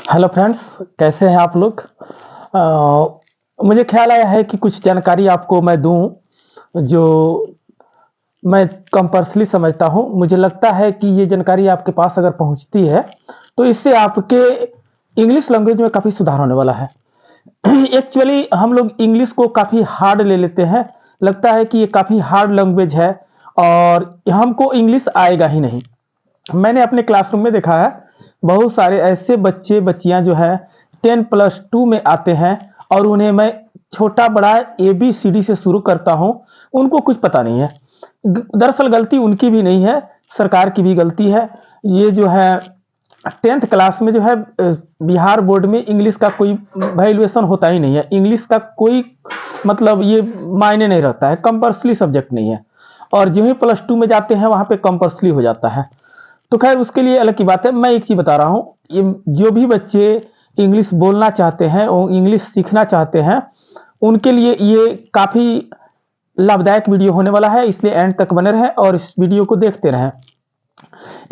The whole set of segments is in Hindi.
हेलो फ्रेंड्स, कैसे हैं आप लोग। मुझे ख्याल आया है कि कुछ जानकारी आपको मैं दूं जो मैं कंपल्सरी समझता हूं। मुझे लगता है कि ये जानकारी आपके पास अगर पहुंचती है तो इससे आपके इंग्लिश लैंग्वेज में काफ़ी सुधार होने वाला है। एक्चुअली हम लोग इंग्लिश को काफ़ी हार्ड ले लेते हैं, लगता है कि ये काफ़ी हार्ड लैंग्वेज है और हमको इंग्लिश आएगा ही नहीं। मैंने अपने क्लासरूम में देखा है, बहुत सारे ऐसे बच्चे बच्चियां जो है 10+2 में आते हैं और उन्हें मैं छोटा बड़ा ABCD से शुरू करता हूं, उनको कुछ पता नहीं है। दरअसल गलती उनकी भी नहीं है, सरकार की भी गलती है। ये जो है 10th क्लास में जो है बिहार बोर्ड में इंग्लिश का कोई वैल्यूएशन होता ही नहीं है। इंग्लिश का कोई मतलब ये मायने नहीं रहता है, कंपल्सरी सब्जेक्ट नहीं है। और जो ही +2 में जाते हैं वहां पे कंपल्सरी हो जाता है। तो खैर उसके लिए अलग की बात है। मैं एक चीज बता रहा हूँ, ये जो भी बच्चे इंग्लिश बोलना चाहते हैं और इंग्लिश सीखना चाहते हैं उनके लिए ये काफ़ी लाभदायक वीडियो होने वाला है, इसलिए एंड तक बने रहें और इस वीडियो को देखते रहें।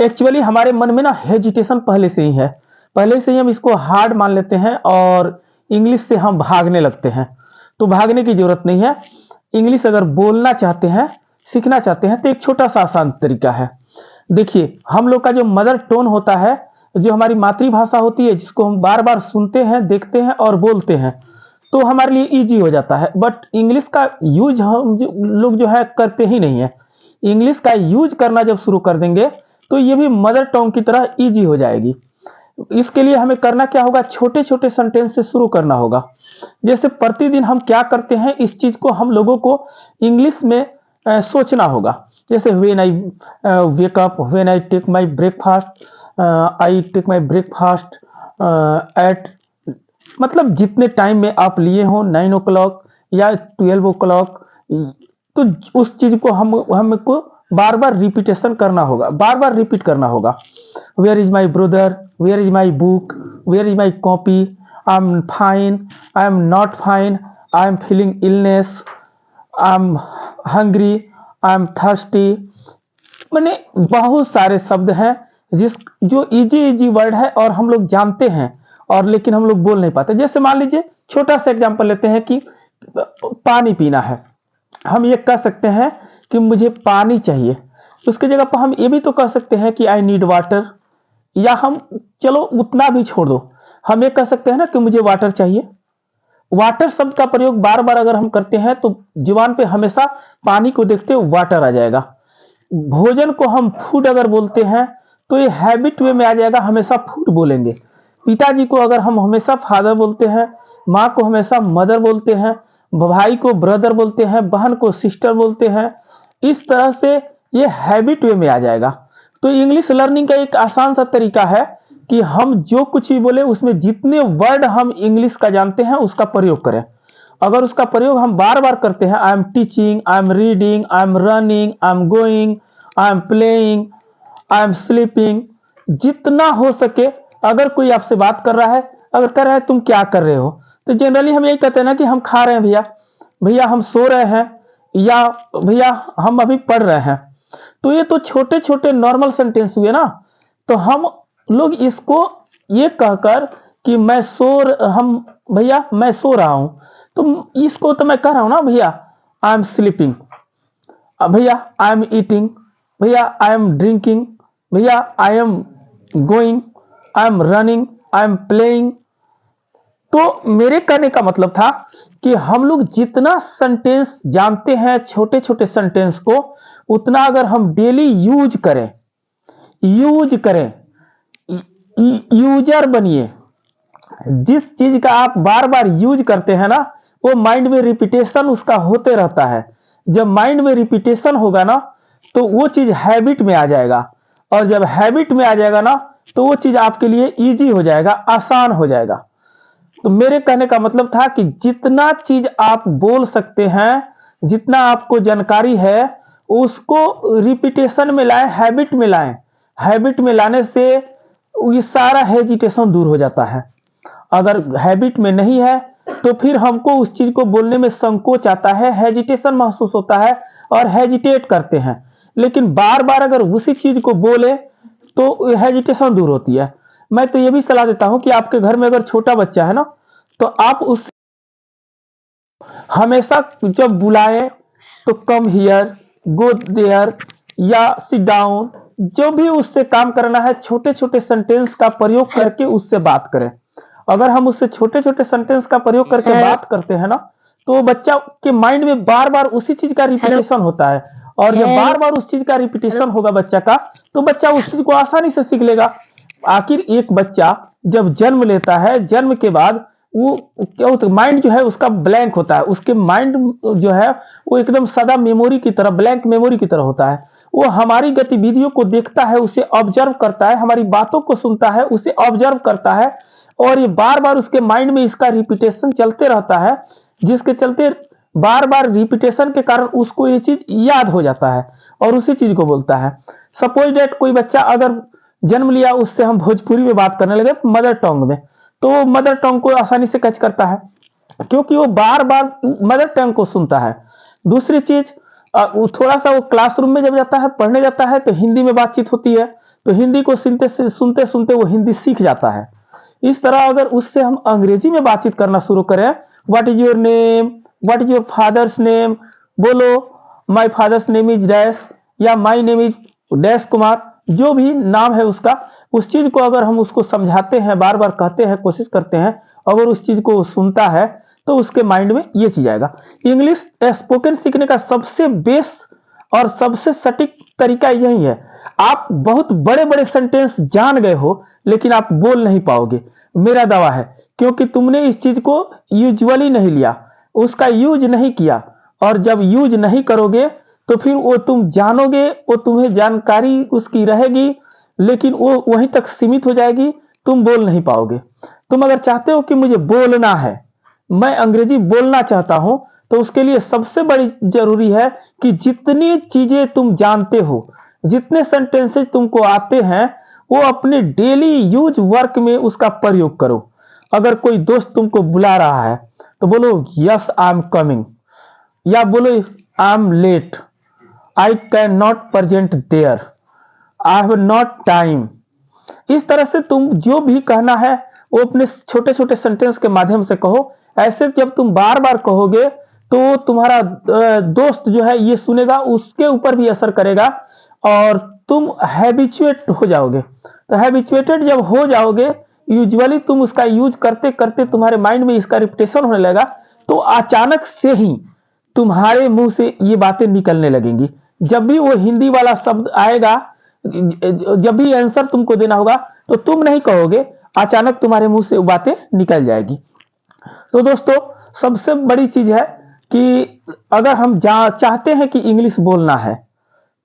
एक्चुअली हमारे मन में ना हेजिटेशन पहले से ही है, पहले से ही हम इसको हार्ड मान लेते हैं और इंग्लिश से हम भागने लगते हैं। तो भागने की जरूरत नहीं है। इंग्लिश अगर बोलना चाहते हैं, सीखना चाहते हैं तो एक छोटा सा आसान तरीका है। देखिए, हम लोग का जो मदर टोन होता है, जो हमारी मातृभाषा होती है, जिसको हम बार बार सुनते हैं, देखते हैं और बोलते हैं, तो हमारे लिए इजी हो जाता है। बट इंग्लिश का यूज हम लोग जो है करते ही नहीं है। इंग्लिश का यूज करना जब शुरू कर देंगे तो ये भी मदर टंग की तरह इजी हो जाएगी। इसके लिए हमें करना क्या होगा, छोटे छोटे सेंटेंस से शुरू करना होगा। जैसे प्रतिदिन हम क्या करते हैं, इस चीज को हम लोगों को इंग्लिश में सोचना होगा। जैसे when I wake up, when I take my breakfast, I take my breakfast at, मतलब जितने टाइम में आप लिए हो, 9 o'clock या 12 o'clock, तो उस चीज को हमको बार बार रिपीटेशन करना होगा, बार बार रिपीट करना होगा। Where is my brother, where is my book, where is my copy, I am fine, I am not fine, I am feeling illness, I am hungry, I am thirsty. मैंने बहुत सारे शब्द हैं जिस जो इजी इजी वर्ड है और हम लोग जानते हैं और लेकिन हम लोग बोल नहीं पाते। जैसे मान लीजिए छोटा सा एग्जांपल लेते हैं कि पानी पीना है, हम ये कह सकते हैं कि मुझे पानी चाहिए। उसकी जगह पर हम ये भी तो कह सकते हैं कि आई नीड वाटर, या हम चलो उतना भी छोड़ दो, हम ये कह सकते हैं ना कि मुझे वाटर चाहिए। वाटर शब्द का प्रयोग बार बार अगर हम करते हैं तो जुबान पे हमेशा पानी को देखते वाटर आ जाएगा। भोजन को हम फूड अगर बोलते हैं तो ये हैबिट वे में आ जाएगा, हमेशा फूड बोलेंगे। पिताजी को अगर हम हमेशा फादर बोलते हैं, माँ को हमेशा मदर बोलते हैं, भाई को ब्रदर बोलते हैं, बहन को सिस्टर बोलते हैं। इस तरह से ये हैबिट वे में आ जाएगा। तो इंग्लिश लर्निंग का एक आसान सा तरीका है कि हम जो कुछ भी बोले उसमें जितने वर्ड हम इंग्लिश का जानते हैं उसका प्रयोग करें। अगर उसका प्रयोग हम बार बार करते हैं, I am teaching, I am reading, I am running, I am going, I am playing, I am sleeping, जितना हो सके। अगर कोई आपसे बात कर रहा है, अगर कर रहा है तुम क्या कर रहे हो, तो जनरली हम यही कहते हैं ना कि हम खा रहे हैं भैया, भैया हम सो रहे हैं, या भैया हम अभी पढ़ रहे हैं। तो ये तो छोटे छोटे नॉर्मल सेंटेंस हुए ना। तो हम लोग इसको ये कहकर कि हम भैया मैं सो रहा हूं, तो इसको तो मैं कह रहा हूं ना भैया आई एम स्लीपिंग, भैया आई एम ईटिंग, भैया आई एम ड्रिंकिंग, भैया I am going, I am running, I am playing. तो मेरे कहने का मतलब था कि हम लोग जितना सेंटेंस जानते हैं छोटे छोटे सेंटेंस को, उतना अगर हम डेली यूज करें, यूजर बनिए। जिस चीज का आप बार बार यूज करते हैं ना, वो माइंड में रिपीटेशन उसका होते रहता है। जब माइंड में रिपीटेशन होगा ना तो वो चीज हैबिट में आ जाएगा, और जब हैबिट में आ जाएगा ना तो वो चीज आपके लिए इजी हो जाएगा, आसान हो जाएगा। तो मेरे कहने का मतलब था कि जितना चीज आप बोल सकते हैं, जितना आपको जानकारी है, उसको रिपीटेशन में लाएं, हैबिट में लाएं। हैबिट में लाने से ये सारा हेजिटेशन दूर हो जाता है। अगर हैबिट में नहीं है तो फिर हमको उस चीज को बोलने में संकोच आता है, हेजिटेशन महसूस होता है और हेजिटेट करते हैं। लेकिन बार बार अगर उसी चीज को बोले तो हेजिटेशन दूर होती है। मैं तो ये भी सलाह देता हूं कि आपके घर में अगर छोटा बच्चा है ना, तो आप उस हमेशा जब बुलाएं तो कम हियर, गो देयर या सिट डाउन, जो भी उससे काम करना है छोटे छोटे सेंटेंस का प्रयोग करके उससे बात करें। अगर हम उससे छोटे छोटे सेंटेंस का प्रयोग करके बात करते हैं ना, तो बच्चा के माइंड में बार बार उसी चीज का रिपीटेशन होता है, और जब बार बार उस चीज का रिपीटेशन होगा बच्चा का, तो बच्चा उस चीज को आसानी से सीख लेगा। आखिर एक बच्चा जब जन्म लेता है, जन्म के बाद वो क्या होता है, माइंड जो है उसका ब्लैंक होता है, उसके माइंड जो है वो एकदम सदा मेमोरी की तरह, ब्लैंक मेमोरी की तरह होता है। वो हमारी गतिविधियों को देखता है, उसे ऑब्जर्व करता है, हमारी बातों को सुनता है, उसे ऑब्जर्व करता है, और ये बार बार उसके माइंड में इसका रिपीटेशन चलते रहता है, जिसके चलते बार बार रिपीटेशन के कारण उसको ये चीज याद हो जाता है और उसी चीज को बोलता है। सपोज डेट कोई बच्चा अगर जन्म लिया, उससे हम भोजपुरी में बात करने लगे मदर टंग में, तो वो मदर टंग को आसानी से कैच करता है, क्योंकि वो बार बार मदर टंग को सुनता है। दूसरी चीज, वो थोड़ा सा वो क्लासरूम में जब जाता है, पढ़ने जाता है, तो हिंदी में बातचीत होती है, तो हिंदी को सुनते सुनते वो हिंदी सीख जाता है। इस तरह अगर उससे हम अंग्रेजी में बातचीत करना शुरू करें, what is your name, what is your father's name, बोलो my father's name is dash, या my name is dash Kumar, जो भी नाम है उसका, उस चीज को अगर हम उसको समझाते हैं, बार बार कहते हैं, कोशिश करते हैं, अगर उस चीज को सुनता है, तो उसके माइंड में ये चीज आएगा। इंग्लिश स्पोकन सीखने का सबसे बेस्ट और सबसे सटीक तरीका यही है। आप बहुत बड़े बड़े सेंटेंस जान गए हो, लेकिन आप बोल नहीं पाओगे, मेरा दावा है, क्योंकि तुमने इस चीज को यूजुअली नहीं लिया, उसका यूज नहीं किया, और जब यूज नहीं करोगे तो फिर वो तुम जानोगे, वो तुम्हें जानकारी उसकी रहेगी, लेकिन वो वहीं तक सीमित हो जाएगी, तुम बोल नहीं पाओगे। तुम अगर चाहते हो कि मुझे बोलना है, मैं अंग्रेजी बोलना चाहता हूं, तो उसके लिए सबसे बड़ी जरूरी है कि जितनी चीजें तुम जानते हो, जितने सेंटेंसेस तुमको आते हैं, वो अपने डेली यूज वर्क में उसका प्रयोग करो। अगर कोई दोस्त तुमको बुला रहा है, तो बोलो यस आई एम कमिंग, या बोलो I am late, I can not present there, I have not time. इस तरह से तुम जो भी कहना है वो अपने छोटे छोटे सेंटेंस के माध्यम से कहो। ऐसे जब तुम बार बार कहोगे, तो तुम्हारा दोस्त जो है ये सुनेगा, उसके ऊपर भी असर करेगा, और तुम हैबिचुएट हो जाओगे। तो हैबिचुएटेड जब हो जाओगे, यूजुअली तुम उसका यूज करते करते तुम्हारे माइंड में इसका रिपीटेशन होने लगेगा, तो अचानक से ही तुम्हारे मुंह से ये बातें निकलने लगेंगी। जब भी वो हिंदी वाला शब्द आएगा, जब भी आंसर तुमको देना होगा, तो तुम नहीं कहोगे, अचानक तुम्हारे मुंह से वो बातें निकल जाएगी। तो दोस्तों, सबसे बड़ी चीज है कि अगर हम चाहते हैं कि इंग्लिश बोलना है,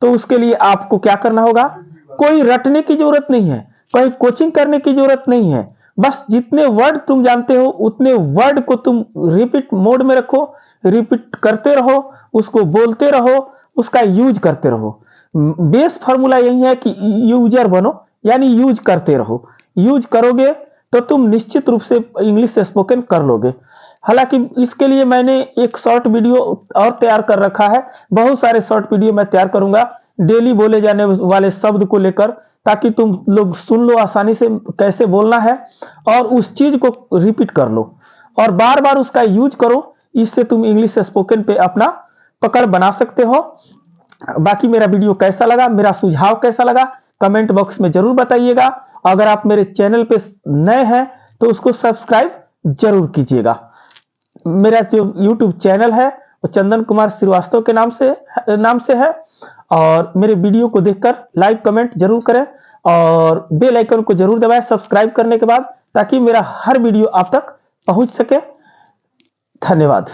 तो उसके लिए आपको क्या करना होगा, कोई रटने की जरूरत नहीं है, कोई कोचिंग करने की जरूरत नहीं है। बस जितने वर्ड तुम जानते हो उतने वर्ड को तुम रिपीट मोड में रखो, रिपीट करते रहो, उसको बोलते रहो, उसका यूज करते रहो। बेस फॉर्मूला यही है कि यूजर बनो, यानी यूज करते रहो। यूज करोगे तो तुम निश्चित रूप से इंग्लिश स्पोकन कर लोगे। हालांकि इसके लिए मैंने एक शॉर्ट वीडियो और तैयार कर रखा है, बहुत सारे शॉर्ट वीडियो मैं तैयार करूंगा डेली बोले जाने वाले शब्द को लेकर, ताकि तुम लोग सुन लो आसानी से कैसे बोलना है, और उस चीज को रिपीट कर लो और बार बार उसका यूज करो। इससे तुम इंग्लिश स्पोकन पे अपना पकड़ बना सकते हो। बाकी मेरा वीडियो कैसा लगा, मेरा सुझाव कैसा लगा, कमेंट बॉक्स में जरूर बताइएगा। अगर आप मेरे चैनल पे नए हैं तो उसको सब्सक्राइब जरूर कीजिएगा। मेरा जो YouTube चैनल है वो चंदन कुमार श्रीवास्तव के नाम से है, और मेरे वीडियो को देखकर लाइक कमेंट जरूर करें, और बेल आइकन को जरूर दबाएं सब्सक्राइब करने के बाद, ताकि मेरा हर वीडियो आप तक पहुंच सके। धन्यवाद।